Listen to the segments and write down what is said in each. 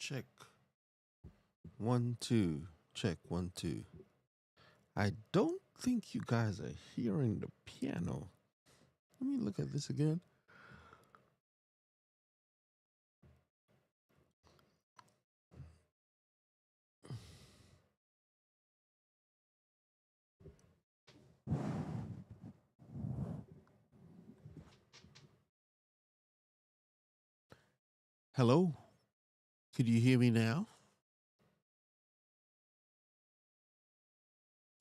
Check. 1, 2. Check. 1, 2. I don't think you guys are hearing the piano. Let me look at this again. Hello? Could you hear me now?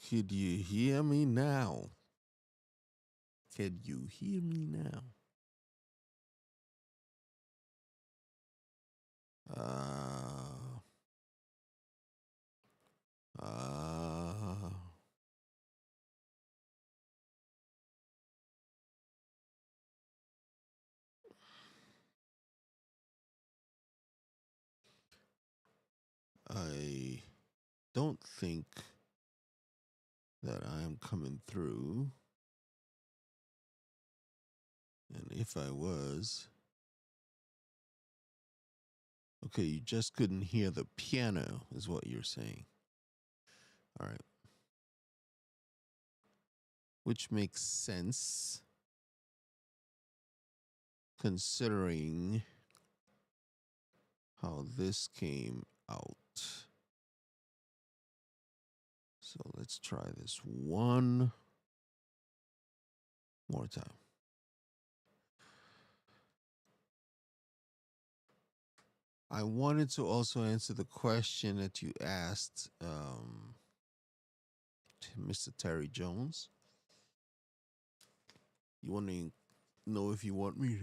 Could you hear me now? Could you hear me now? Uh, uh, I don't think that I am coming through. And if I was, okay, you just couldn't hear the piano, is what you're saying. All right. Which makes sense considering how this came out. So let's try this one more time. I wanted to also answer the question that you asked Mr. Terry Jones. You want to know if you want me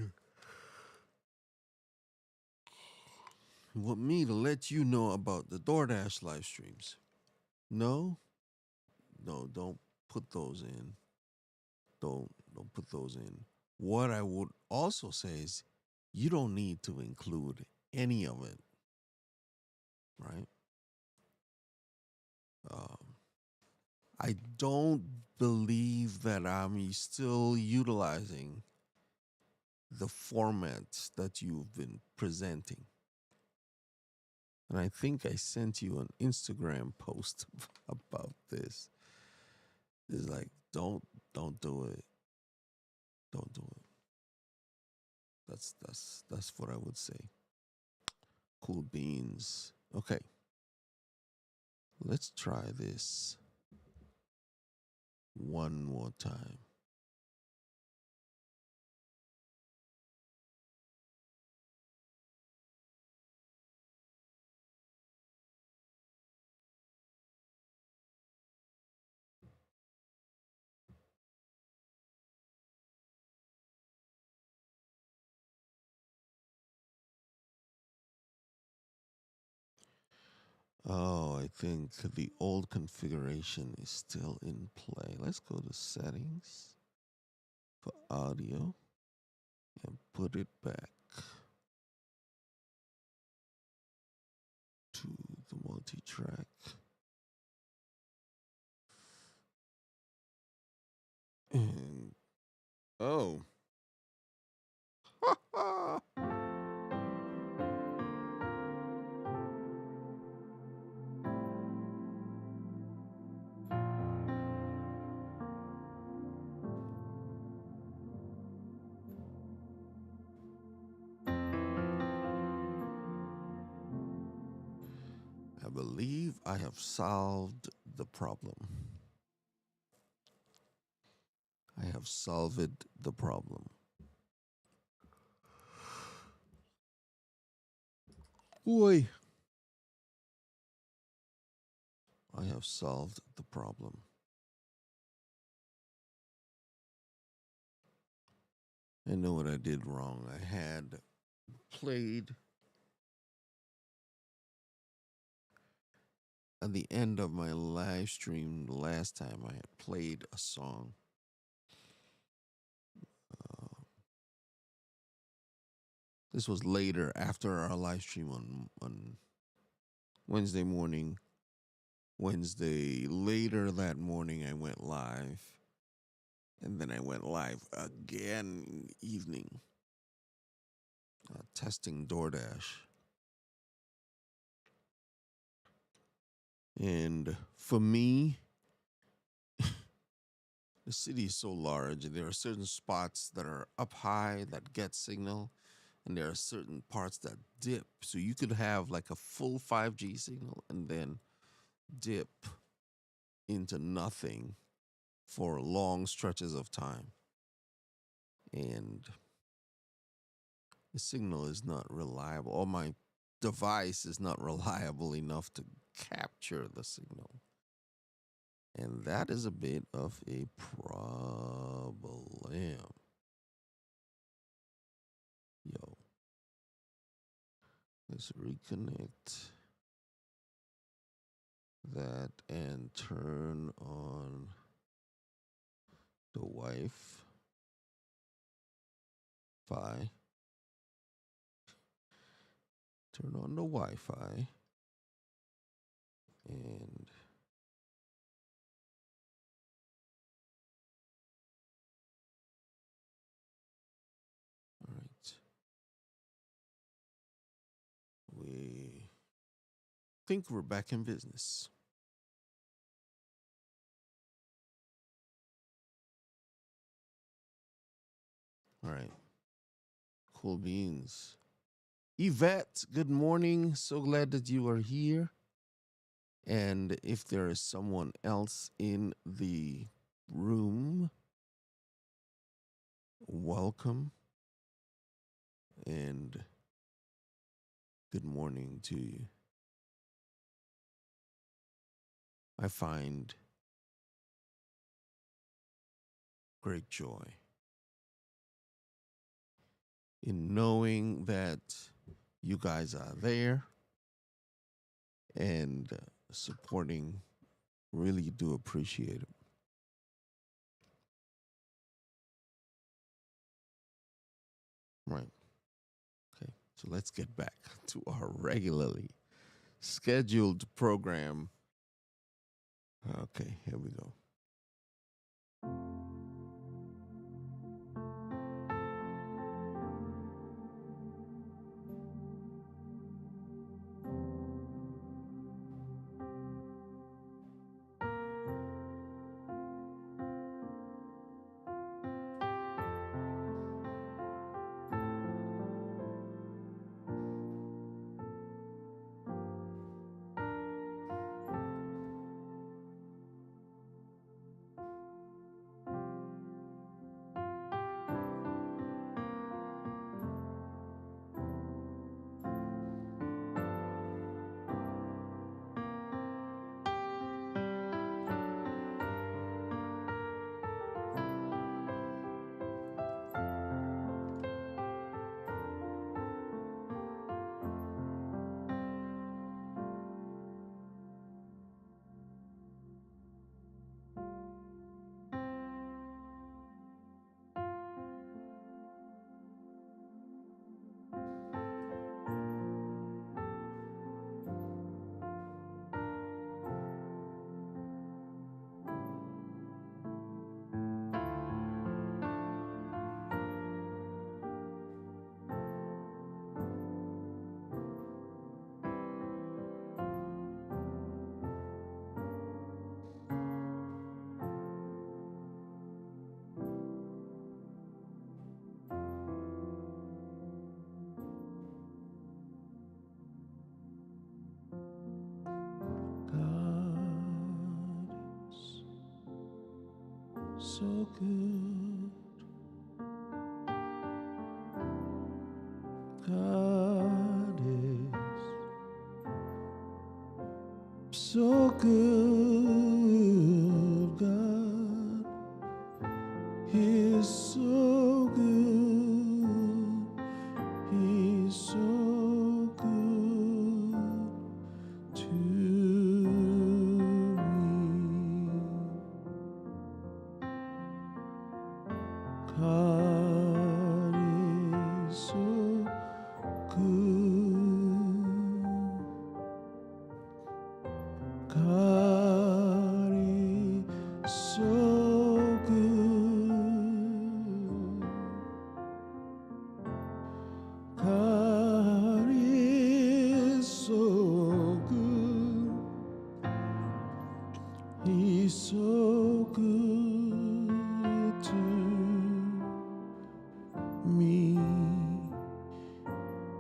to let you know about the DoorDash live streams? No? No, don't put those in. Don't put those in. What I would also say is you don't need to include any of it, right? Um, I don't believe that I'm still utilizing the formats that you've been presenting. And I think I sent you an Instagram post about this. It's like, don't do it. Don't do it. That's what I would say. Cool beans. Okay. Let's try this one more time. Oh, I think the old configuration is still in play. Let's go to settings for audio and put it back to the multi-track. And oh. I believe I have solved the problem. I have solved the problem. Boy, I have solved the problem. I know what I did wrong. I had played at the end of my live stream last time. I had played a song. Uh, this was later after our live stream on Wednesday morning. Wednesday later that morning, I went live. And then I went live again in the evening, testing DoorDash. And for me, the city is so large, and there are certain spots that are up high that get signal, and there are certain parts that dip. So you could have like a full 5G signal and then dip into nothing for long stretches of time. And the signal is not reliable, or my device is not reliable enough to capture the signal. And that is a bit of a problem. Yo, let's reconnect that and turn on the Wi-Fi. Turn on the Wi-Fi and all right. We think we're back in business. All right. Cool beans. Yvette, good morning. So glad that you are here. And if there is someone else in the room, welcome and good morning to you. I find great joy in knowing that you guys are there and supporting. Really do appreciate it. Right. Okay. So let's get back to our regularly scheduled program. Okay, here we go. So good. God is so good. God is so good. He's so good to me. God is so good. God is so good. God is so good.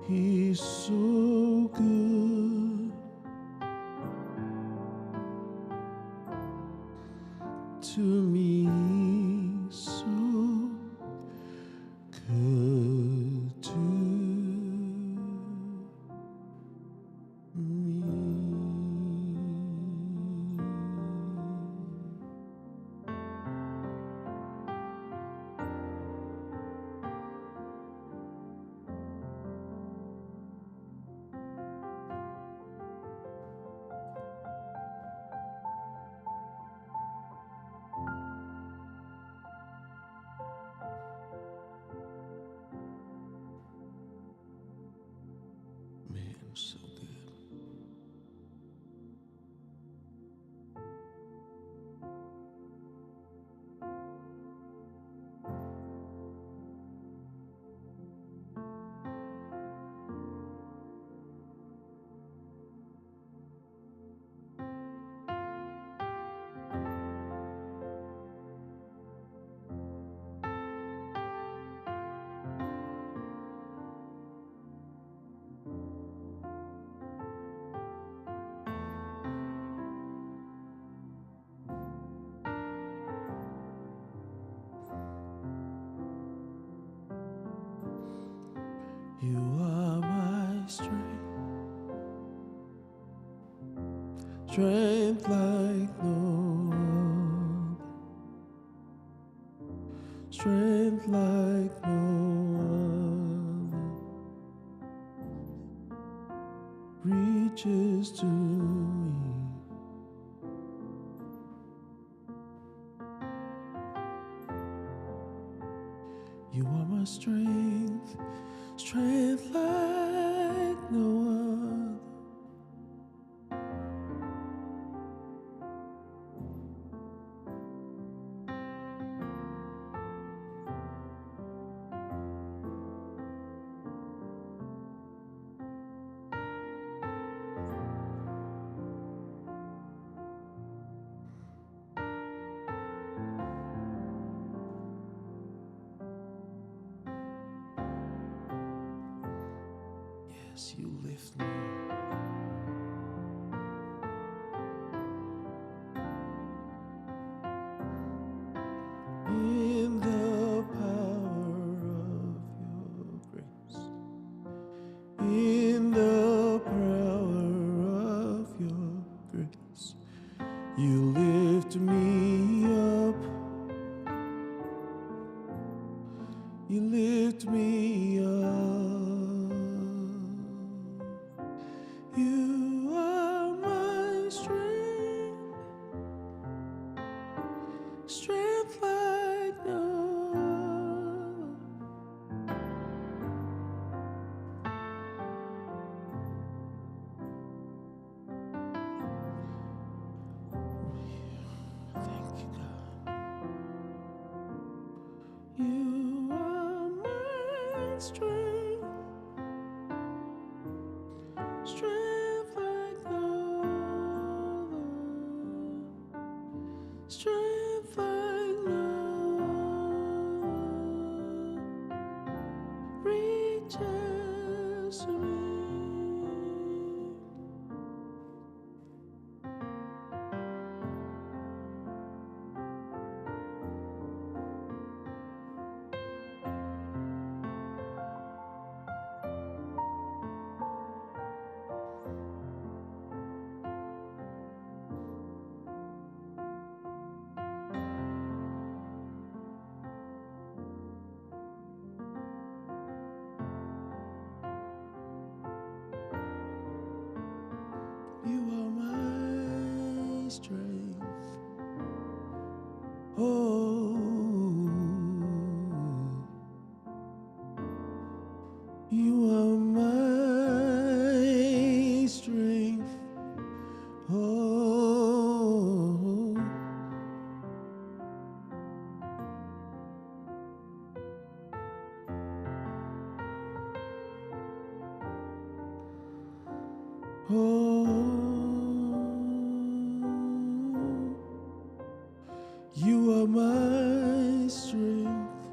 He's so good to me, so good to me. Man, so good. You are my strength, strength like no other, strength like no other, reaches to me. You are my strength, strength like no other. Yes, you lift me. In the power of your grace, in the power of your grace, you lift me up, you lift me up. You are my strength, strength like no other. Thank you, God. You are my strength, strength like no other, strength like no other, reaches to me. You are my strength. Oh, you are my strength. Oh, oh, you are my strength.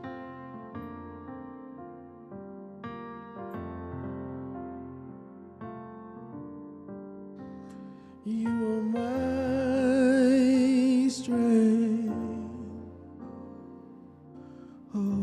You are my strength. Oh.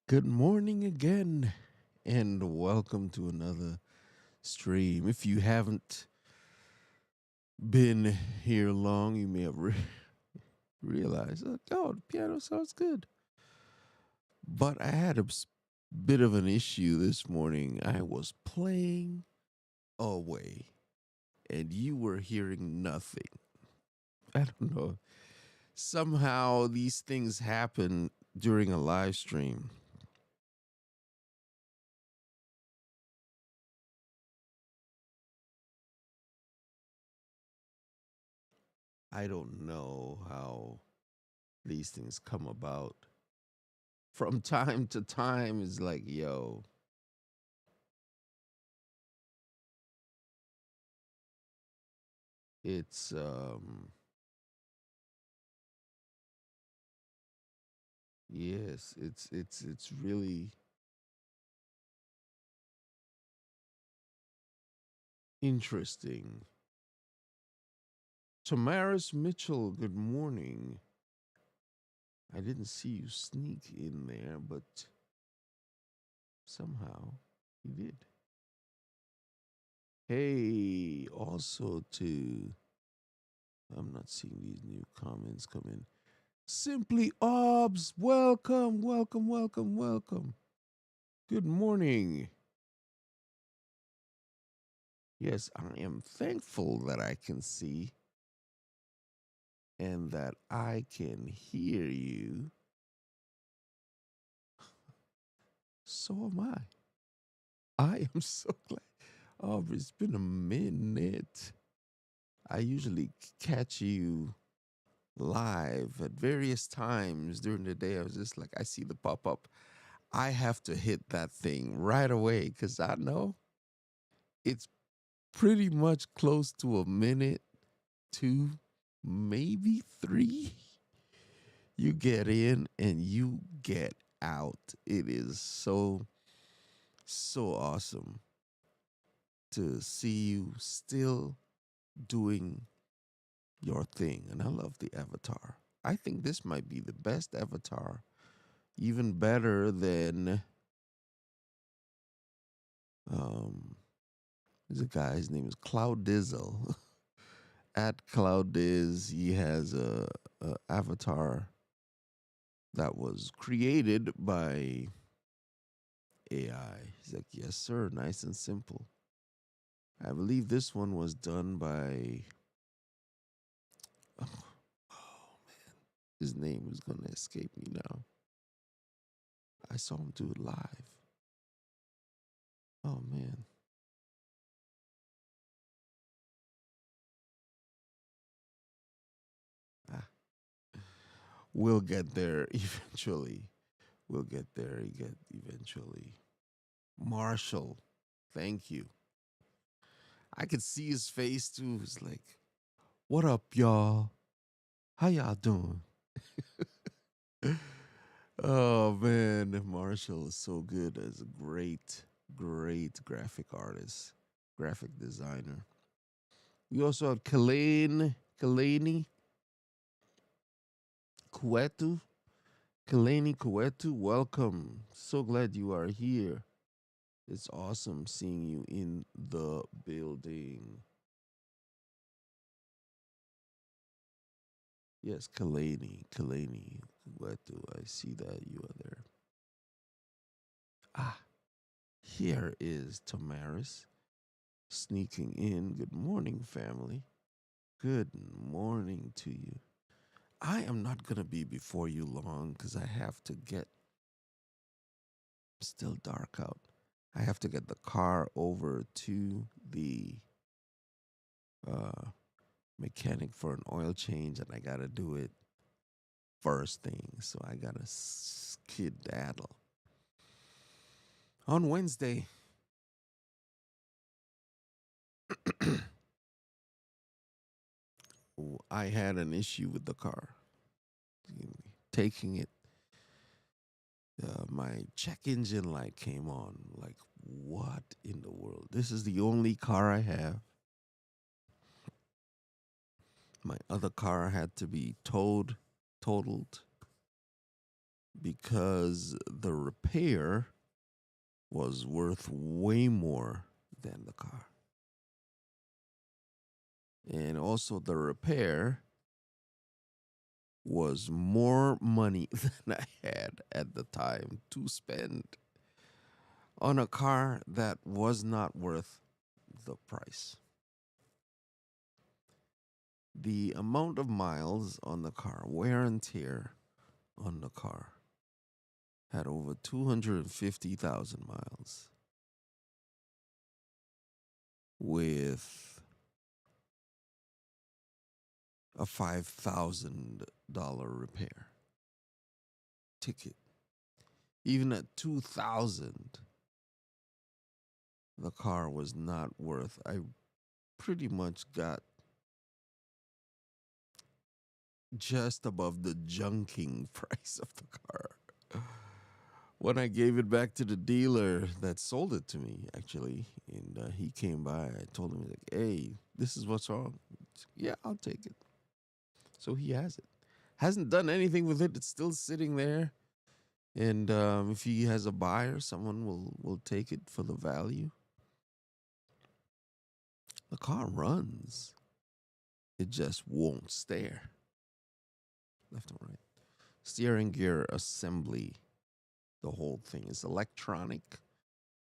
Good morning again, and welcome to another stream. If you haven't been here long, you may have realized, oh, the piano sounds good. But I had a bit of an issue this morning. I was playing away, and you were hearing nothing. I don't know. Somehow these things happen during a live stream. I don't know how these things come about. From time to time, it's like, yo, it's yes, it's really interesting. Tamaris Mitchell, good morning. I didn't see you sneak in there, but somehow you did. Hey, also to I'm not seeing these new comments come in. Simply Obs, welcome, welcome, welcome, welcome. Good morning. Yes, I am thankful that I can see and that I can hear you. So am I. I am so glad. Oh, it's been a minute. I usually catch you live at various times during the day. I was just like, I see the pop up. I have to hit that thing right away because I know it's pretty much close to a minute, two, maybe three. You get in and you get out. It is so awesome to see you still doing your thing. And I love the avatar. I think this might be the best avatar, even better than um. There's a guy. His name is Cloud Dizzle. At Cloud Diz, he has a avatar that was created by AI. He's like, yes, sir, nice and simple. I believe this one was done by. Oh, his name is gonna escape me now. I saw him do it live. Oh man. Ah, we'll get there eventually. We'll get there eventually. Marshall, thank you. I could see his face too. It's like, what up, y'all? How y'all doing? Oh man, Marshall is so good as a great graphic artist, graphic designer. We also have Kalani Kuetu. Kalani Kuetu, welcome. So glad you are here. It's awesome seeing you in the building. Yes, Kalani Kuetu. I see that you are there. Ah, here is Tamaris sneaking in. Good morning, family. Good morning to you. I am not going to be before you long because I have to get, still dark out. I have to get the car over to the uh, mechanic for an oil change, and I got to do it first thing. So I got to skedaddle. On Wednesday, I had an issue with the car. Taking it, my check engine light came on. Like, what in the world? This is the only car I have. My other car had to be totaled, because the repair was worth way more than the car. And also, the repair was more money than I had at the time to spend on a car that was not worth the price. The amount of miles on the car, wear and tear on the car, had over 250,000 miles with a $5,000 repair ticket. Even at 2,000, the car was not worth. I pretty much got just above the junking price of the car. When I gave it back to the dealer that sold it to me, actually, and he came by, I told him, like, hey, this is what's wrong. Yeah, I'll take it. So he has it. Hasn't done anything with it. It's still sitting there. And if he has a buyer, someone will take it for the value. The car runs. It just won't stare. Left and right. Steering gear assembly. The whole thing is electronic.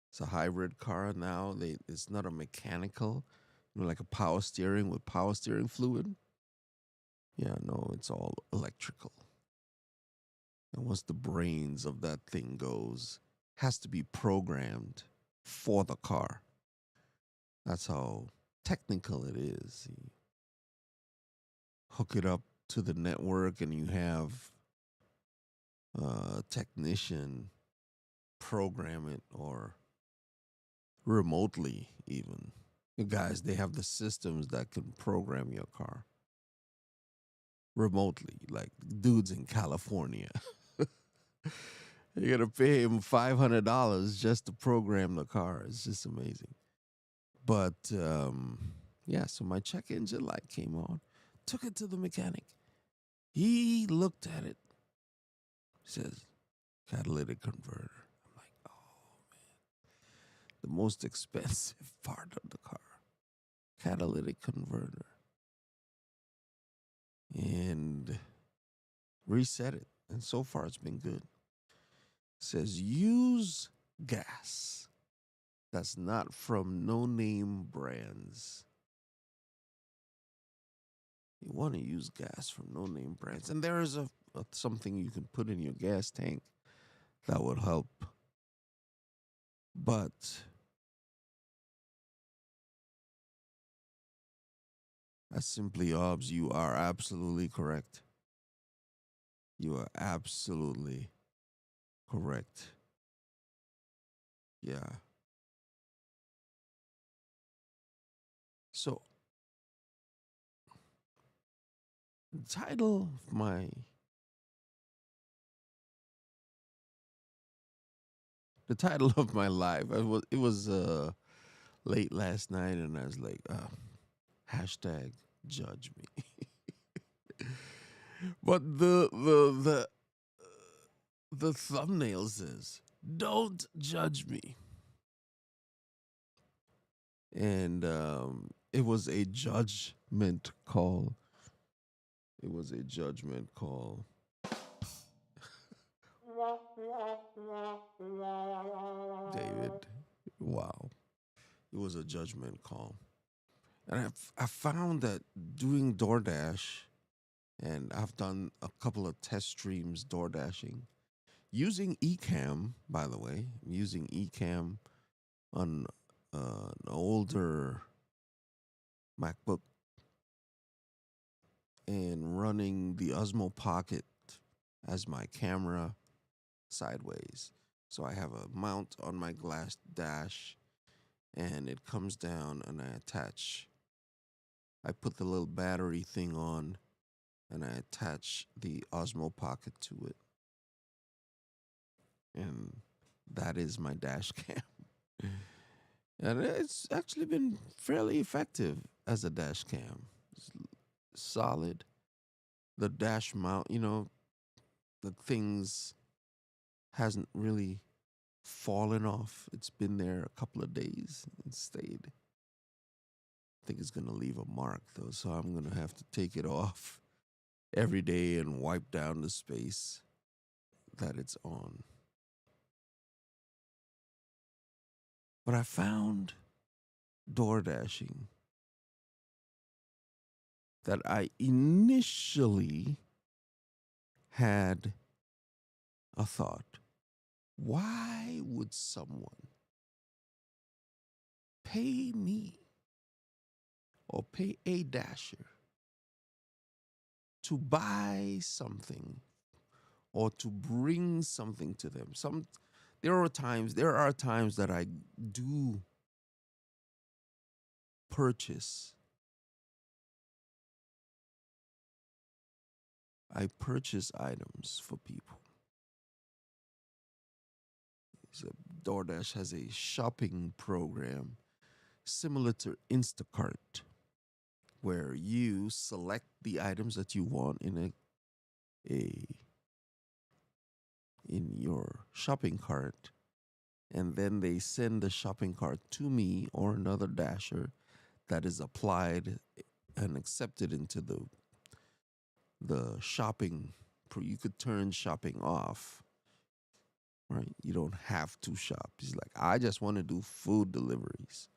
It's a hybrid car now. It's not a mechanical, like a power steering with power steering fluid. Yeah, no, it's all electrical. And once the brains of that thing goes, has to be programmed for the car. That's how technical it is. You hook it up to the network and you have a technician program it, or remotely even. The guys, they have the systems that can program your car remotely, like dudes in California. You're gonna pay him $500 just to program the car. It's just amazing. But yeah, so my check engine light came on. Took it to the mechanic. He looked at it, says, catalytic converter. I'm like, oh, the most expensive part of the car, catalytic converter. And reset it. And so far, it's been good. Says, use gas that's not from no name brands. You want to use gas from no name brands. And there is a something you can put in your gas tank that would help. But as simply obs, you are absolutely correct. You are absolutely correct. Yeah. So the title of my live, it was late last night, and I was like, hashtag judge me. But the thumbnail says, "Don't judge me," and it was a judgment call. It was a judgment call. David, wow, it was a judgment call, and I found that doing DoorDash, and I've done a couple of test streams DoorDashing using Ecamm. By the way, I'm using Ecamm on an older MacBook and running the Osmo Pocket as my camera sideways. So I have a mount on my glass dash, and it comes down, and I put the little battery thing on, and I attach the Osmo Pocket to it. And that is my dash cam. And it's actually been fairly effective as a dash cam. It's solid. The dash mount, the things hasn't really fallen off. It's been there a couple of days and stayed. I think it's going to leave a mark though, so I'm going to have to take it off every day and wipe down the space that it's on. But I found door dashing that I initially had a thought. Why would someone pay me or pay a dasher to buy something or to bring something to them? There are times that I do purchase. I purchase items for people. So DoorDash has a shopping program similar to Instacart, where you select the items that you want a in your shopping cart, and then they send the shopping cart to me or another dasher that is applied and accepted into the shopping. You could turn shopping off, right? You don't have to shop. He's like, I just want to do food deliveries,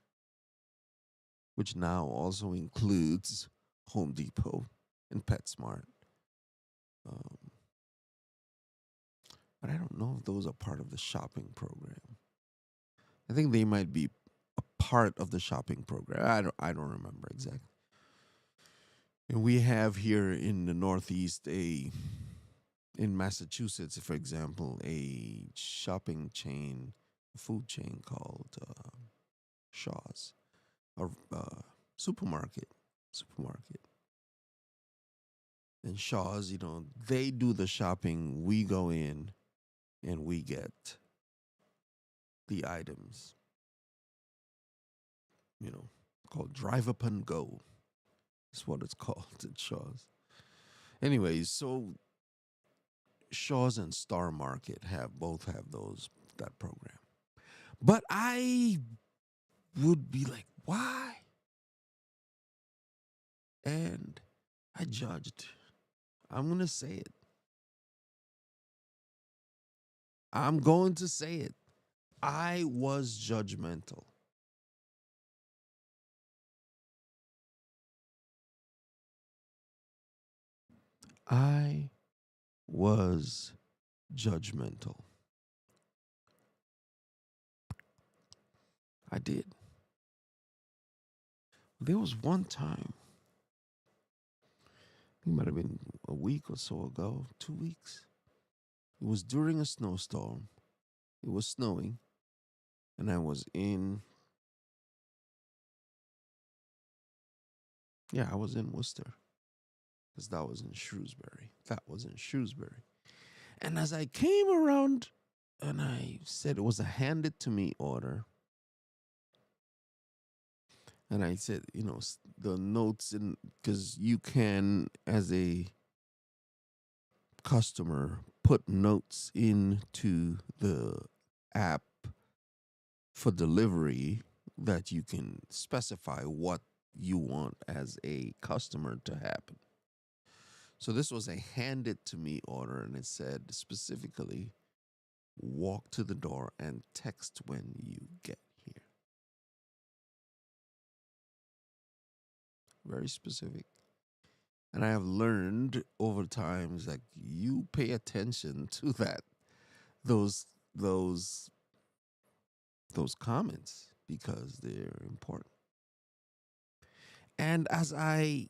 which now also includes Home Depot and PetSmart. Um, but I don't know if those are part of the shopping program. I think they might be a part of the shopping program. I don't remember exactly. And we have here in the Northeast in Massachusetts, for example, a shopping chain, a food chain called Shaw's, or supermarket. And Shaw's, they do the shopping. We go in and we get the items, called Drive Up and Go. That's what it's called at Shaw's. Anyways, so Shaw's and Star Market have those that program. But I would be like, why? And I judged. I'm gonna say it. I'm going to say it. I was judgmental. I was judgmental. I did. There was one time, it might have been a week or so ago, 2 weeks. It was during a snowstorm. It was snowing, and I was I was in Worcester because that was in Shrewsbury. That was in Shrewsbury. And as I came around and I said it was a handed to me order, and I said, the notes in, because you can, as a customer, put notes into the app for delivery that you can specify what you want as a customer to happen. So this was a handed to me order, and it said specifically, walk to the door and text when you get here. Very specific. And I have learned over times that you pay attention to those those those comments because they're important. And as I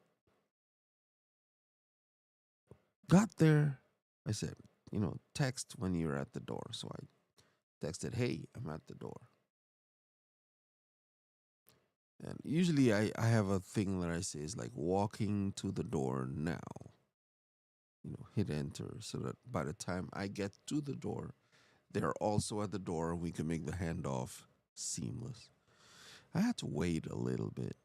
got there, I said, text when you're at the door. So I texted, hey, I'm at the door. And usually I have a thing that I say is like walking to the door now. Hit enter so that by the time I get to the door, they're also at the door and we can make the handoff seamless. I had to wait a little bit.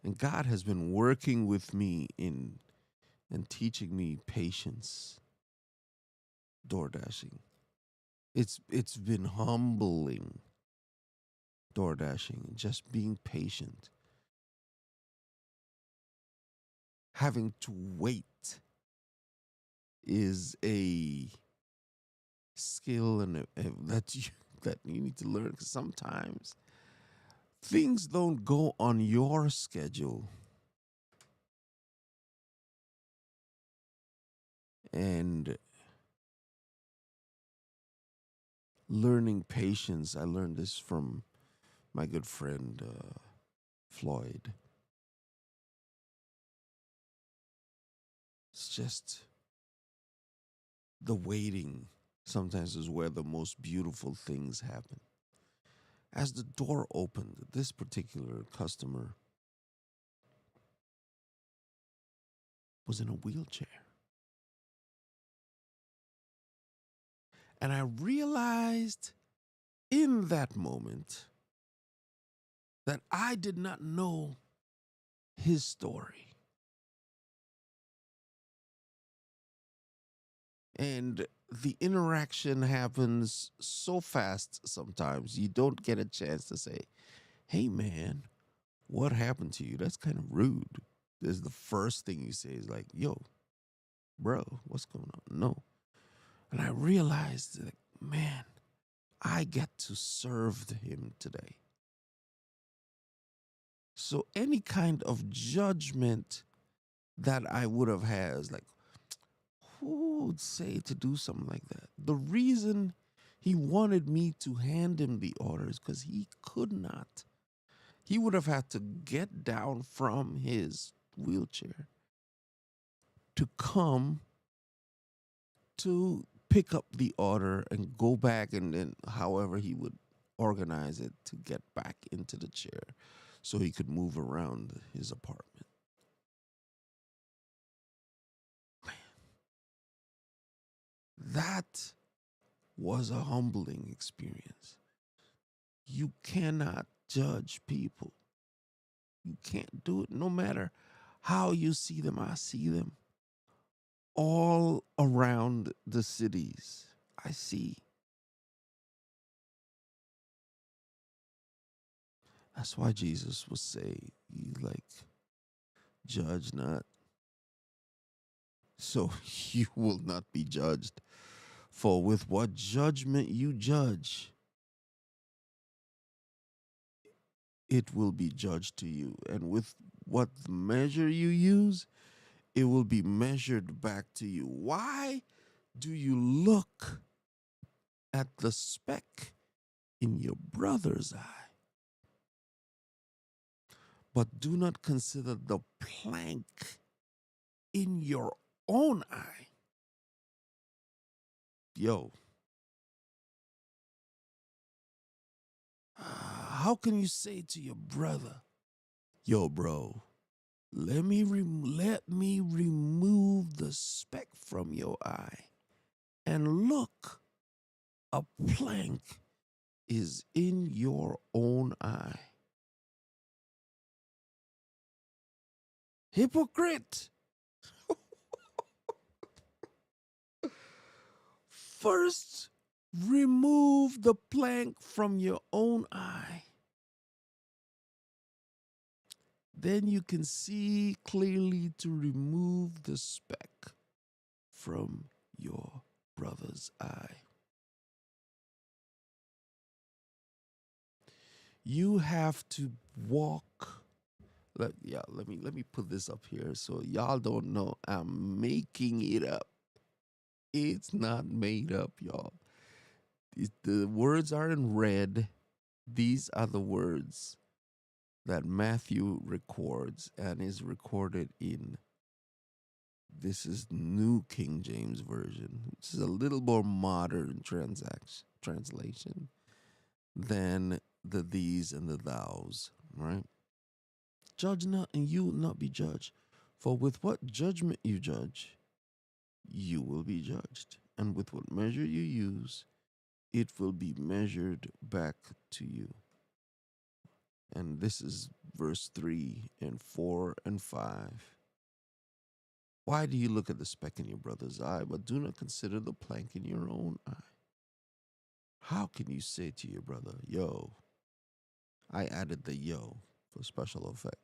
And God has been working with me in and teaching me patience, door dashing. It's been humbling, door dashing, just being patient. Having to wait is a skill that you need to learn, because sometimes things don't go on your schedule. And learning patience, I learned this from my good friend Floyd. It's just the waiting sometimes is where the most beautiful things happen. As the door opened, this particular customer was in a wheelchair. And I realized in that moment that I did not know his story. And the interaction happens so fast sometimes, you don't get a chance to say, hey, man, what happened to you? That's kind of rude. This is the first thing you say is like, yo, bro, what's going on? No. And I realized that, man, I get to serve him today. So any kind of judgment that I would have had is like, who would say to do something like that? The reason he wanted me to hand him the order is because he could not. He would have had to get down from his wheelchair to come to pick up the order and go back, and then however he would organize it to get back into the chair so he could move around his apartment. That was a humbling experience. You cannot judge people. You can't do it no matter How you see them, I see them all around the cities. I see. That's why Jesus would say, you like, judge not, so you will not be judged. For with what judgment you judge, it will be judged to you. And with what measure you use, it will be measured back to you. Why do you look at the speck in your brother's eye, but do not consider the plank in your own eye? Yo, how can you say to your brother, yo, bro, let me remove the speck from your eye, and look, a plank is in your own eye. Hypocrite! First, remove the plank from your own eye. Then you can see clearly to remove the speck from your brother's eye. You have to walk. Let me put this up here so y'all don't know I'm making it up. It's not made up, y'all. The words are in red. These are the words that Matthew records and is recorded in. This is New King James Version, which is a little more modern translation than the these and the thous, right? Judge not, and you will not be judged. For with what judgment you judge, you will be judged. And with what measure you use, it will be measured back to you. And this is verse 3 and 4 and 5. Why do you look at the speck in your brother's eye, but do not consider the plank in your own eye? How can you say to your brother, yo, I added the yo for special effect,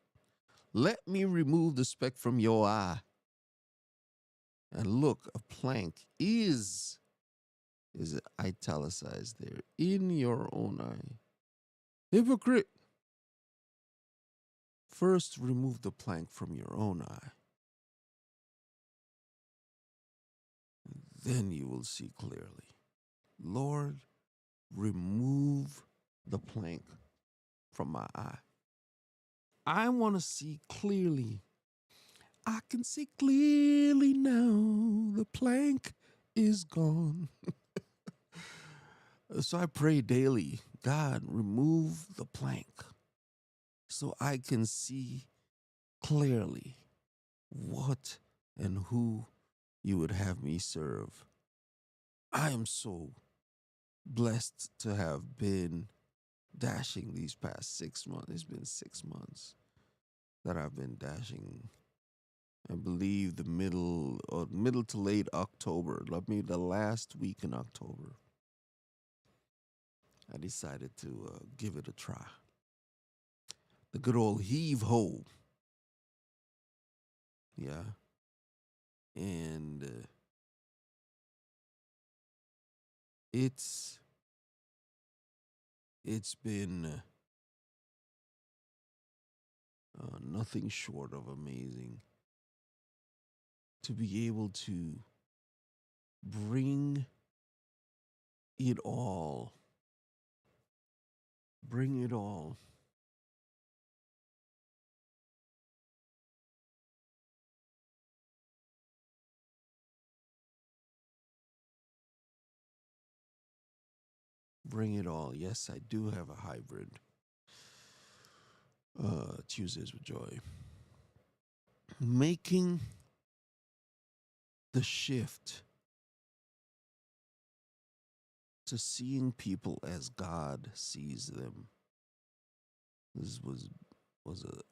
let me remove the speck from your eye, and look, a plank is italicized there, in your own eye. Hypocrite! First, remove the plank from your own eye. Then you will see clearly. Lord, remove the plank from my eye. I want to see clearly. I can see clearly now. The plank is gone. So I pray daily, God, remove the plank so I can see clearly what and who you would have me serve. I am so blessed to have been dashing these past 6 months. It's been 6 months that I've been dashing. I believe the middle to late October, maybe the last week in October, I decided to give it a try. The good old heave ho. Yeah. And it's been nothing short of amazing to be able to bring it all, bring it all bring it all. Yes, I do have a hybrid. Tuesdays with Joy. Making the shift to seeing people as God sees them. This was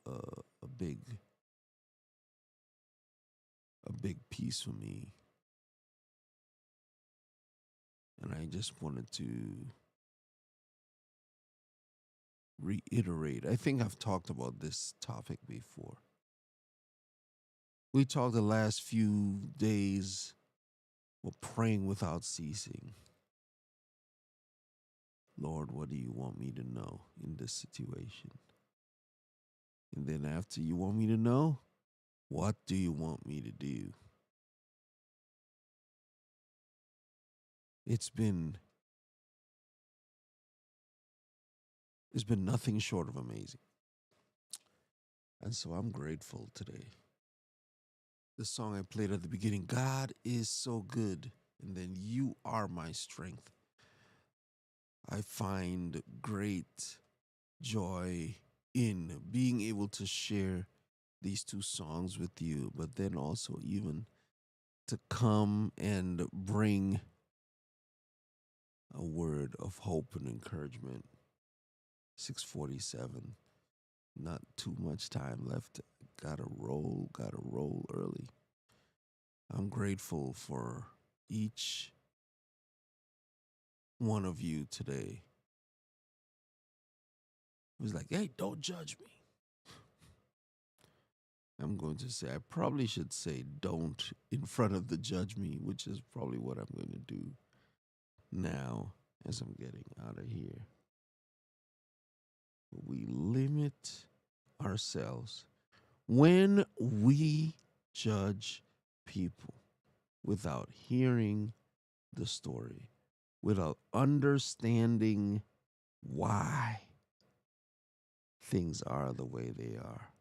a big big piece for me. And I just wanted to reiterate. I think I've talked about this topic before. We talked the last few days, we're praying without ceasing. Lord, what do you want me to know in this situation? And then after you want me to know, what do you want me to do? It's been nothing short of amazing. And so I'm grateful today. The song I played at the beginning, God is so good, and then you are my strength. I find great joy in being able to share these two songs with you, but then also even to come and bring a word of hope and encouragement. 6:47, not too much time left. Gotta roll early. I'm grateful for each one of you today. It was like, hey, don't judge me. I'm going to say, I probably should say don't in front of the judge me, which is probably what I'm going to do now as I'm getting out of here. We limit ourselves when we judge people without hearing the story, without understanding why things are the way they are.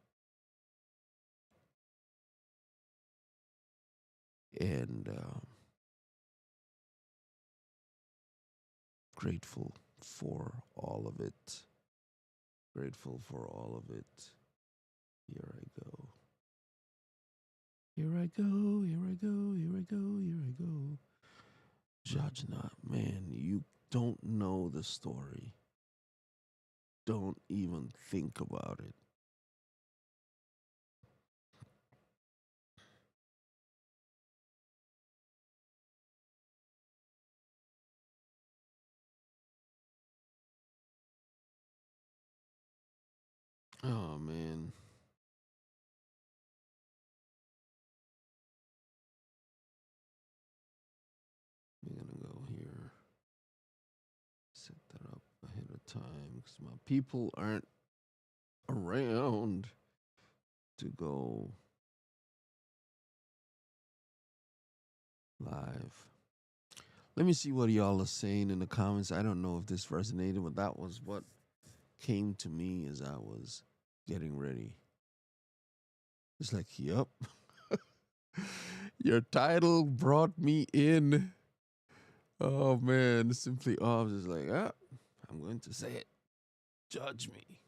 And grateful for all of it. Grateful for all of it. Here I go. Here I go, here I go, here I go, here I go. Judge not, man. You don't know the story. Don't even think about it. Oh, man. We're going to go here. Set that up ahead of time because my people aren't around to go live. Let me see what y'all are saying in the comments. I don't know if this resonated, but that was what came to me as I was getting ready. It's like, yep. Your title brought me in. Oh man, simply I was just like, I'm going to say it. Judge me.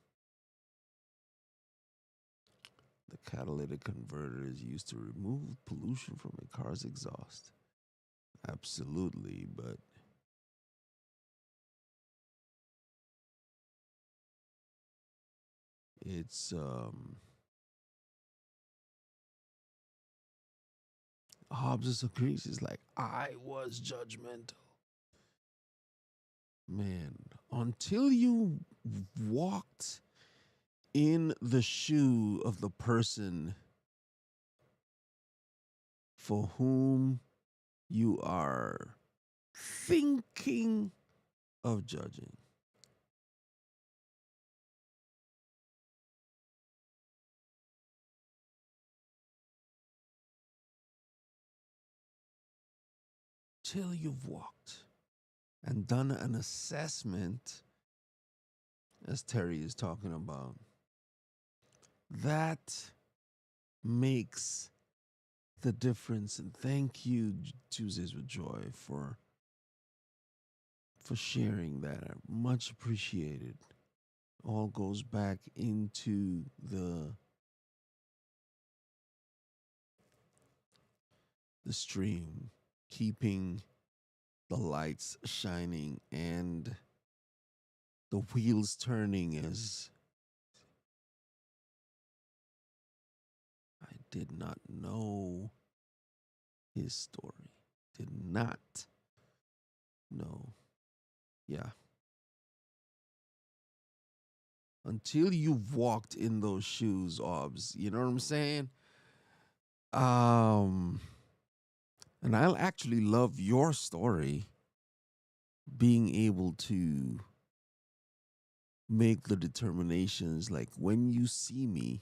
The catalytic converter is used to remove pollution from a car's exhaust. Absolutely, but it's Hobbes agrees. It's like I was judgmental. Man, until you walked in the shoe of the person for whom you are thinking of judging. Till you've walked and done an assessment, as Terry is talking about, that makes the difference. And thank you, Tuesdays with Joy, for sharing that. Much appreciated. All goes back into the stream, keeping the lights shining and the wheels turning as I did not know his story. Did not know. Yeah. Until you've walked in those shoes, Obs. You know what I'm saying? Um, and I'll actually love your story being able to make the determinations like when you see me,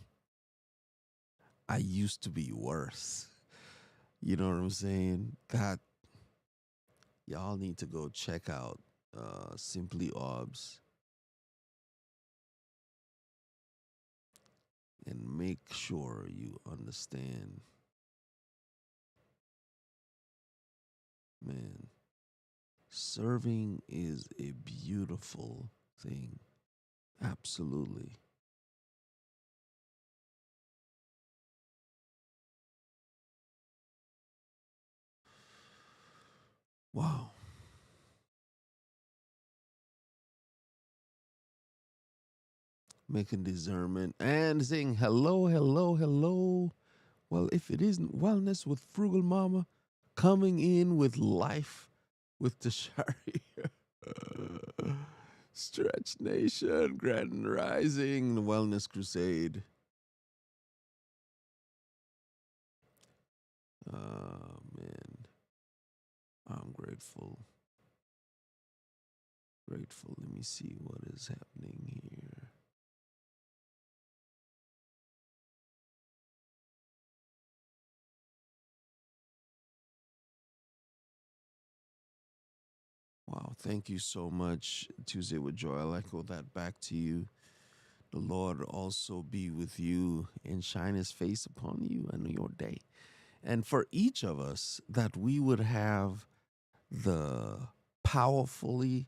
I used to be worse. You know what I'm saying? God, y'all need to go check out Simply Obs and make sure you understand, man. Serving is a beautiful thing. Absolutely. Wow. Making discernment and saying hello, hello, hello. Well, if it isn't wellness with Frugal Mama, coming in with life with Tashari. Stretch Nation, Grand Rising, the Wellness Crusade. Man, I'm grateful. Grateful. Let me see what is happening here. Wow, thank you so much, Tuesday with Joy. I'll echo that back to you. The Lord also be with you and shine his face upon you and your day. And for each of us, that we would have the powerfully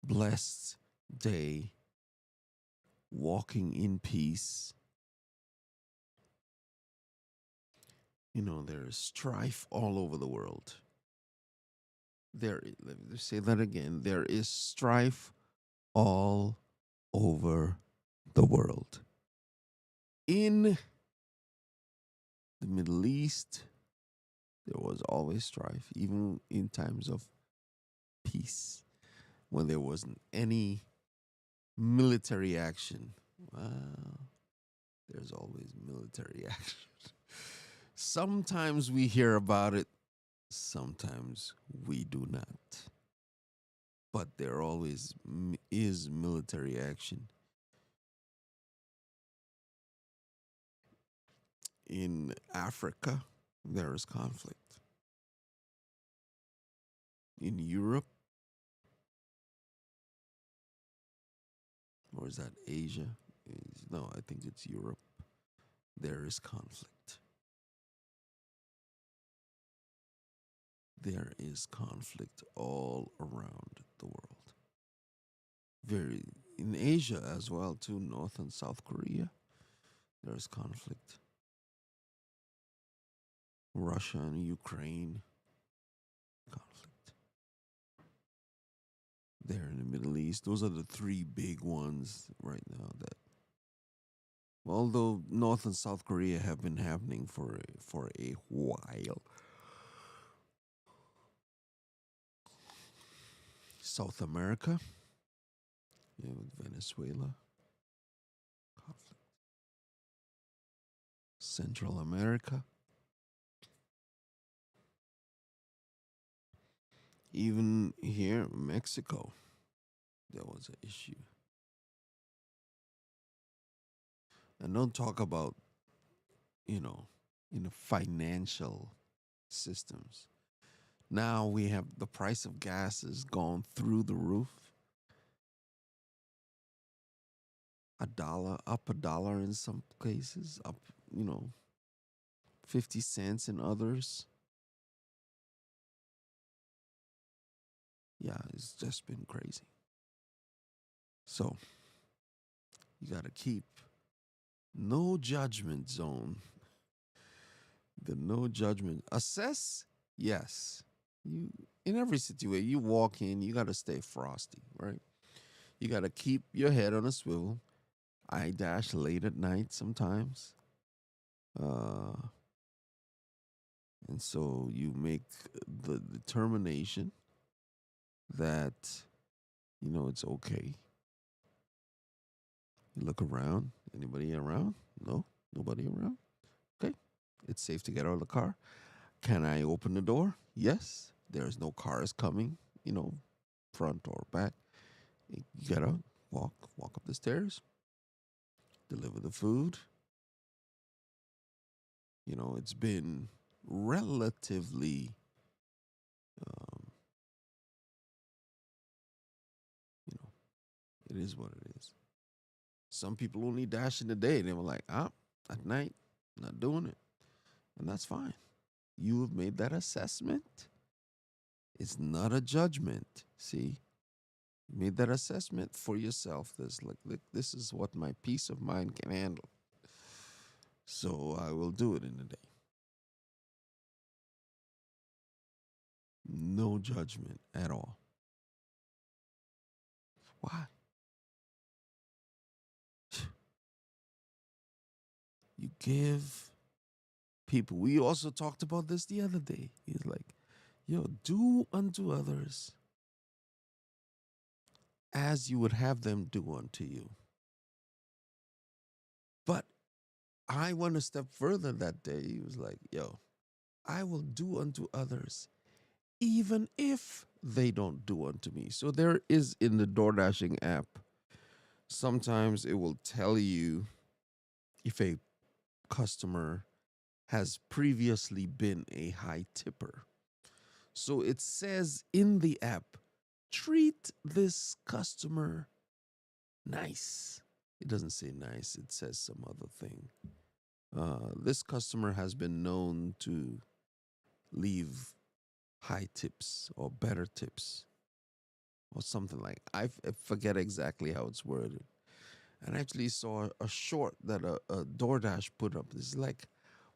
blessed day, walking in peace. You know, there is strife all over the world. Let me say that again. There is strife all over the world. In the Middle East, there was always strife, even in times of peace, when there wasn't any military action. Well, there's always military action. Sometimes we hear about it, sometimes we do not. But there always is military action. In Africa, there is conflict. In Europe, or is that Asia? No, I think it's Europe. There is conflict. There is conflict all around the world. Very in Asia as well too, North and South Korea. There is conflict. Russia and Ukraine, conflict. There in the Middle East, those are the three big ones right now. That although North and South Korea have been happening for a while. South America, yeah, with Venezuela, conflict. Central America, even here, Mexico, there was an issue. And don't talk about, you know, in the financial systems. Now we have the price of gas has gone through the roof. $1 in some cases, up, you know, 50 cents in others. Yeah, it's just been crazy. So you got to keep no judgment zone. The no judgment. Assess, yes. You in every situation you walk in, you got to stay frosty, right? You got to keep your head on a swivel. I dash late at night sometimes. Uh, And so you make the determination that, it's okay. You look around. Anybody around? No, nobody around. Okay. It's safe to get out of the car. Can I open the door? Yes. There's no cars coming, front or back. You get out, walk up the stairs, deliver the food. It's been relatively, um, you know, it is what it is. Some people only dash in the day. They were like, at night, not doing it. And that's fine. You have made that assessment. It's not a judgment. See, you made that assessment for yourself. This is what my peace of mind can handle. So I will do it in the day. No judgment at all. Why? You give people. We also talked about this the other day. He's like, do unto others as you would have them do unto you. But I went a step further that day. He was like, I will do unto others even if they don't do unto me. So there is in the DoorDashing app, sometimes it will tell you if a customer has previously been a high tipper. So it says in the app, treat this customer nice. It doesn't say nice, it says some other thing. This customer has been known to leave high tips or better tips or something like I forget exactly how it's worded. And I actually saw a short that a DoorDash put up. It's like,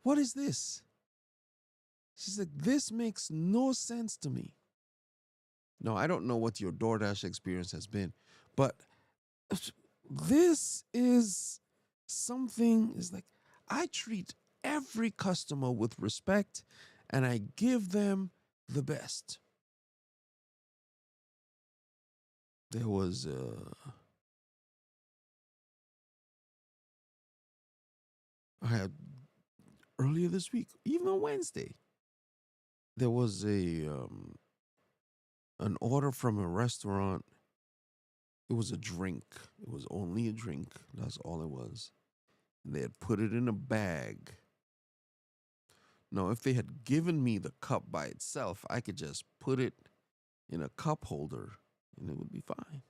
what is this? She's like, this makes no sense to me. No, I don't know what your DoorDash experience has been, but this is something is like I treat every customer with respect and I give them the best. There was I had earlier this week, even on Wednesday, there was an order from a restaurant. It was a drink. It was only a drink. That's all it was. And they had put it in a bag. Now, if they had given me the cup by itself, I could just put it in a cup holder and it would be fine.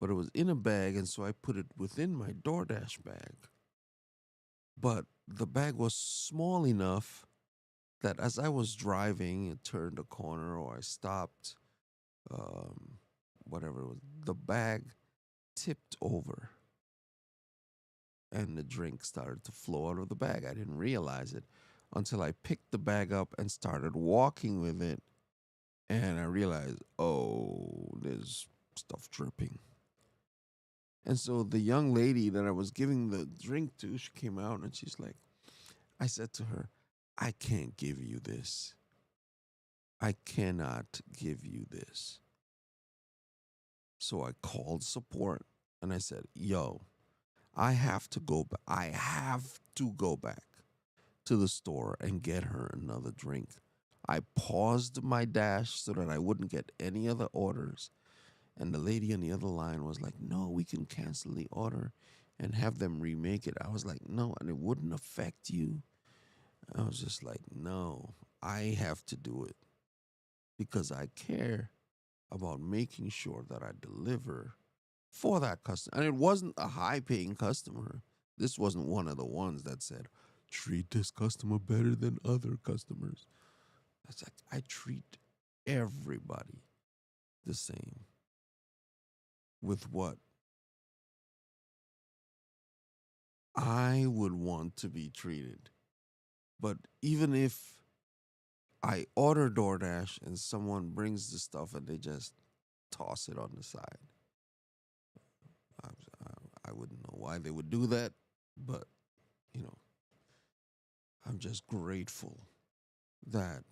But it was in a bag, and so I put it within my DoorDash bag. But the bag was small enough that as I was driving and turned a corner or I stopped, um, whatever it was, the bag tipped over and the drink started to flow out of the bag. I didn't realize it until I picked the bag up and started walking with it. And I realized, oh, there's stuff dripping. And so the young lady that I was giving the drink to, she came out and she's like, I said to her, I can't give you this. I cannot give you this. So I called support and I said, I have to go back. I have to go back to the store and get her another drink. I paused my dash so that I wouldn't get any other orders. And the lady on the other line was like, no, we can cancel the order and have them remake it. I was like, no, and it wouldn't affect you. I was just like, no, I have to do it because I care about making sure that I deliver for that customer. And it wasn't a high paying customer. This wasn't one of the ones that said, treat this customer better than other customers. That's like, I treat everybody the same with what I would want to be treated. But even if I order DoorDash and someone brings the stuff and they just toss it on the side, I, I wouldn't know why they would do that, but you know, I'm just grateful that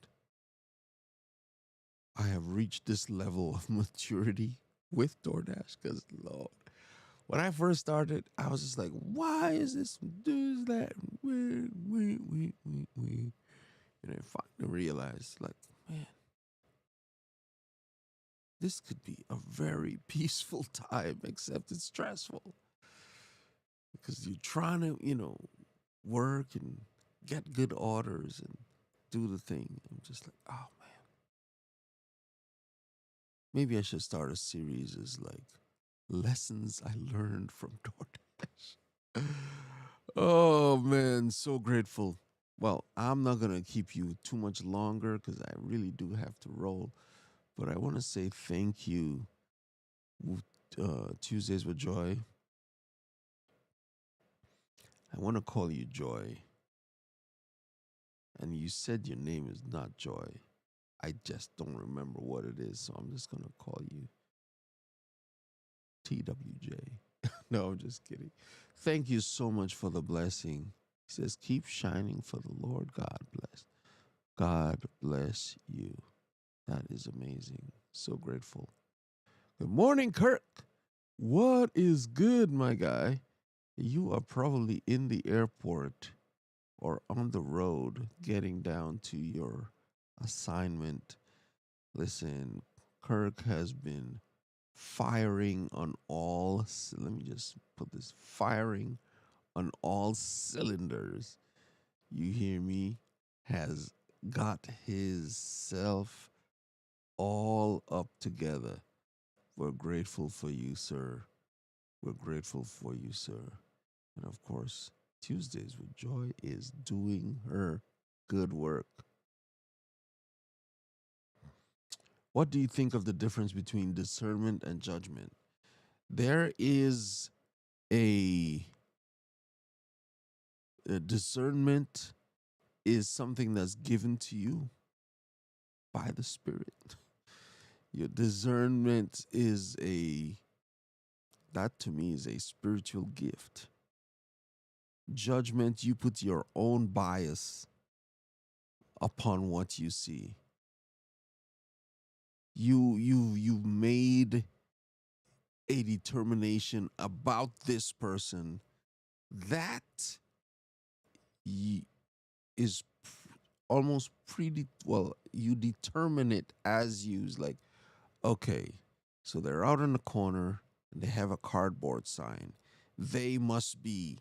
I have reached this level of maturity with DoorDash because, Lord, when I first started, I was just like, why is this, do that? And I finally realized, like, man, this could be a very peaceful time, except it's stressful because you're trying to, work and get good orders and do the thing. I'm just like, oh man, maybe I should start a series as like lessons I learned from DoorDash. Oh man, so grateful. Well, I'm not gonna keep you too much longer because I really do have to roll. But I want to say thank you, Tuesdays with Joy. I want to call you Joy, and you said your name is not Joy. I just don't remember what it is, so I'm just gonna call you TWJ. No, I'm just kidding. Thank you so much for the blessing. He says, keep shining for the Lord. God bless. God bless you. That is amazing. So grateful. Good morning, Kirk. What is good, my guy? You are probably in the airport or on the road getting down to your assignment. Listen, Kirk has been firing on all, let me just put this, firing on all cylinders. You hear me? Has got himself all up together. We're grateful for you, sir. We're grateful for you, sir. And of course, Tuesdays with Joy is doing her good work. What do you think of the difference between discernment and judgment? There is a, a discernment is something that's given to you by the Spirit. Your discernment is that to me is a spiritual gift. Judgment, you put your own bias upon what you see. You've made a determination about this person that is almost well, you determine it as you like, okay, so they're out in the corner and they have a cardboard sign. They must be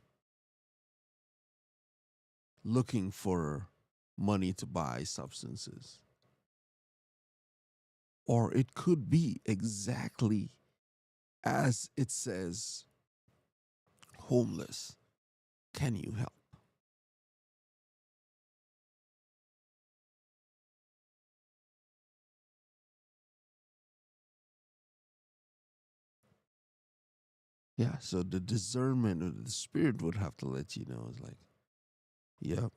looking for money to buy substances. Or it could be exactly as it says, homeless. Can you help? Yeah, so the discernment of the Spirit would have to let you know, it's like, yep,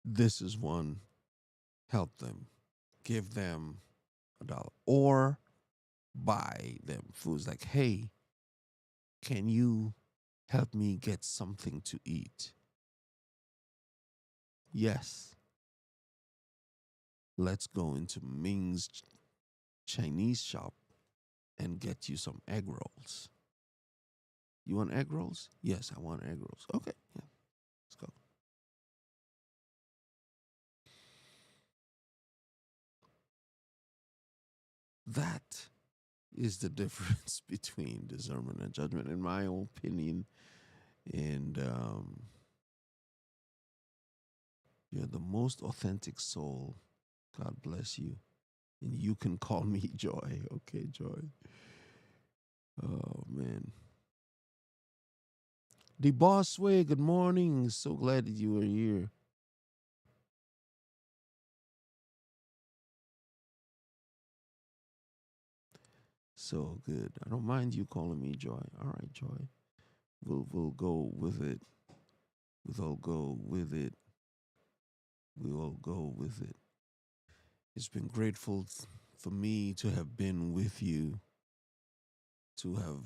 this is one. Help them. Give them $1. Or buy them foods like, hey, can you help me get something to eat? Yes. Let's go into Ming's Chinese shop and get you some egg rolls. You want egg rolls? Yes, I want egg rolls. Okay, yeah, let's go. That is the difference between discernment and judgment, in my opinion. And you're the most authentic soul. God bless you. And you can call me Joy. Okay, Joy. Oh, man. The Boss Way, good morning. So glad that you are here. So good. I don't mind you calling me Joy. All right, Joy. We'll go with it. We'll go with it. We will go with it. It's been grateful for me to have been with you, to have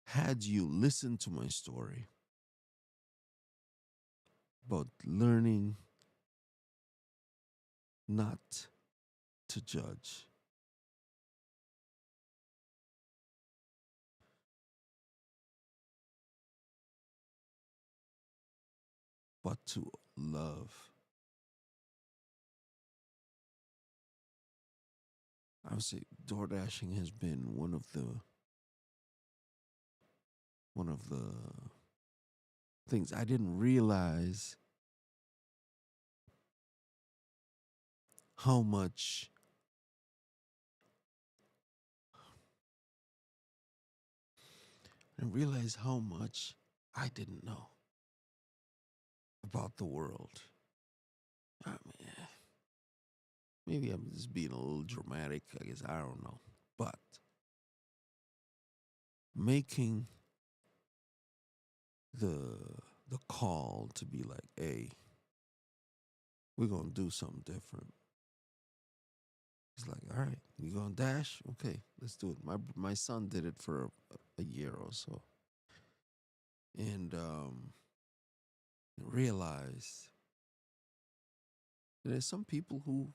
had you listen to my story, about learning not to judge, but to love. I would say door dashing has been one of the things I didn't realize how much how much I didn't know about the world. I mean, maybe I'm just being a little dramatic. I guess I don't know, but making the the call to be like, "Hey, we're gonna do something different." It's like, "All right, you gonna dash? Okay, let's do it." My son did it for a year or so, and realized that there's some people who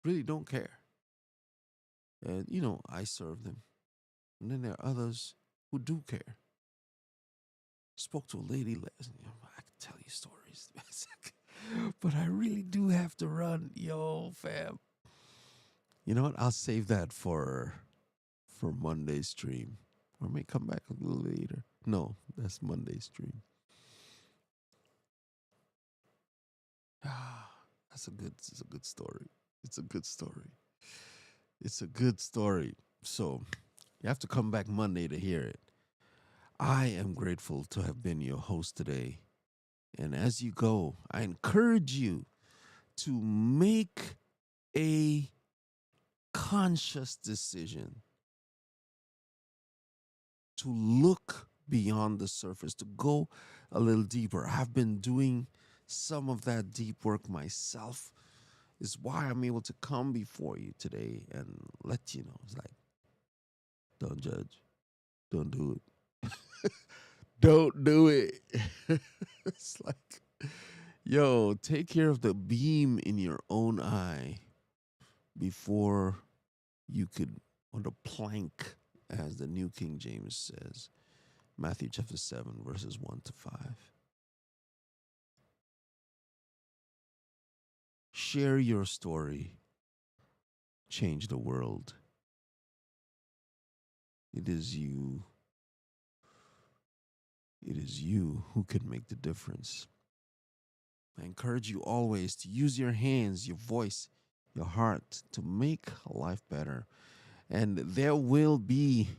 really don't care, and I serve them, and then there are others who do care. Spoke to a lady last. I could tell you stories, but I really do have to run, yo, fam. You know what? I'll save that for Monday's stream, or may come back a little later. No, that's Monday's stream. Ah, It's a good story. It's a good story. It's a good story. So you have to come back Monday to hear it. I am grateful to have been your host today. And as you go, I encourage you to make a conscious decision to look beyond the surface, to go a little deeper. I've been doing some of that deep work myself. Is why I'm able to come before you today and let you know. It's like, don't judge. Don't do it. Don't do it. It's like, yo, take care of the beam in your own eye before you could, or the plank, as the New King James says, Matthew chapter 7, verses 1 to 5. Share your story. Change the world. It is you. It is you who can make the difference. I encourage you always to use your hands, your voice, your heart to make life better. And there will be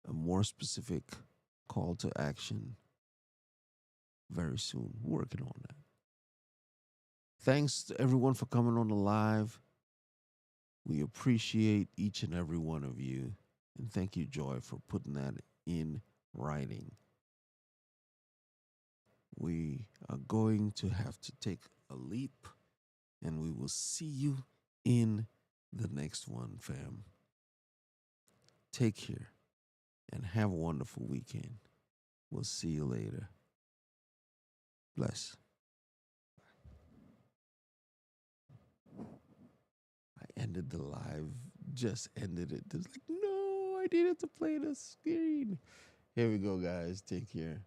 a more specific call to action very soon. We're working on that. Thanks to everyone for coming on the live. We appreciate each and every one of you. And thank you, Joy, for putting that in writing. We are going to have to take a leap, and we will see you in the next one, fam. Take care and have a wonderful weekend. We'll see you later. Bless. I ended the live, just ended it. It's like, no, I needed to play the screen. Here we go, guys. Take care.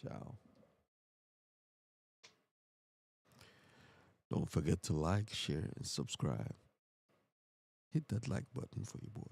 Ciao. Don't forget to like, share, and subscribe. Hit that like button for your boy.